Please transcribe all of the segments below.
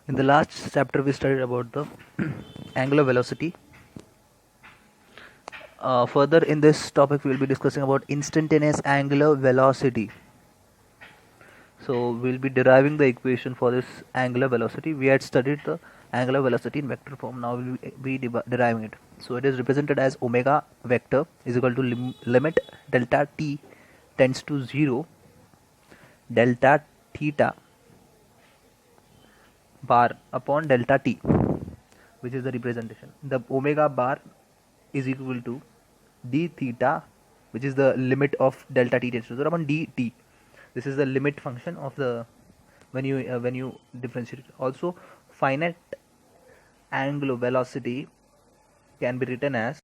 In the last chapter, we studied about the angular velocity. Further, in this topic, we will be discussing about instantaneous angular velocity. So, we'll be deriving the equation for this angular velocity. We had studied the angular velocity in vector form. Now, we will be deriving it. So, it is represented as omega vector is equal to limit delta t tends to 0 delta theta bar upon delta t, which is the representation. The omega bar is equal to d theta, which is the limit of delta t tends to 0 upon dt. This is the limit function of the when you differentiate it. Also, finite angular velocity can be written as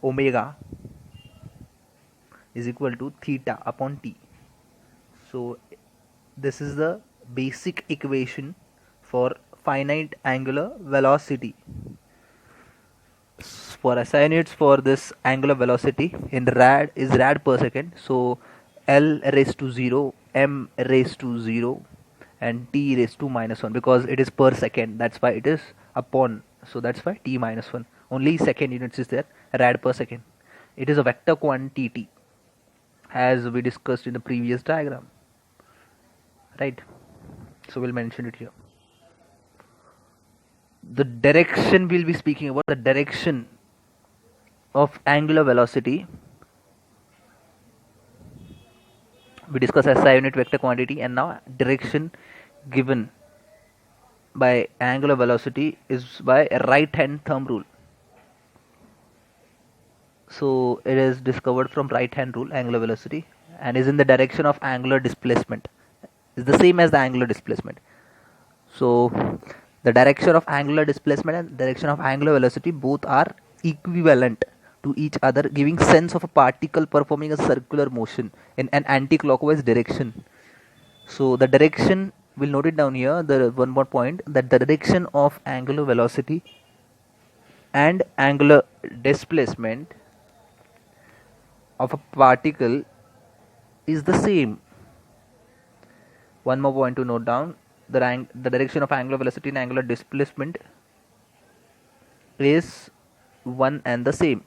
omega is equal to theta upon t. So this is the basic equation for finite angular velocity. For SI units for this angular velocity in rad is rad per second. So L raised to 0, M raised to 0 and T raised to minus 1 because it is per second. That's why it is upon. So that's why T minus 1. Only second units is there, rad per second. It is a vector quantity as we discussed in the previous diagram. Right? So we'll mention it here. The direction we'll be speaking about, the direction of angular velocity. We discuss SI unit vector quantity, and now direction given by angular velocity is by right hand thumb rule. So it is discovered from right hand rule, angular velocity, and is in the direction of angular displacement. Is the same as the angular displacement. So the direction of angular displacement and direction of angular velocity both are equivalent to each other, giving sense of a particle performing a circular motion in an anti-clockwise direction. So the direction, we'll note it down here, the one more point, that the direction of angular velocity and angular displacement of a particle is the same. One more point to note down, the direction of angular velocity and angular displacement is one and the same.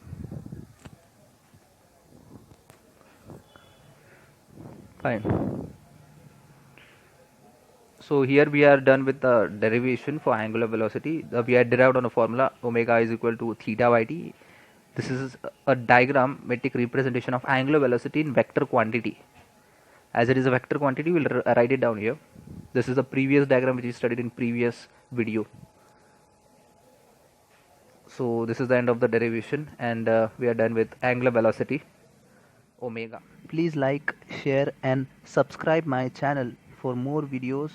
Fine. So here we are done with the derivation for angular velocity. We had derived on a formula omega is equal to theta by t. This is a diagrammatic representation of angular velocity in vector quantity. As it is a vector quantity, we'll write it down here. This is the previous diagram which we studied in previous video. So this is the end of the derivation, and we are done with angular velocity omega. Please like, share and subscribe my channel for more videos.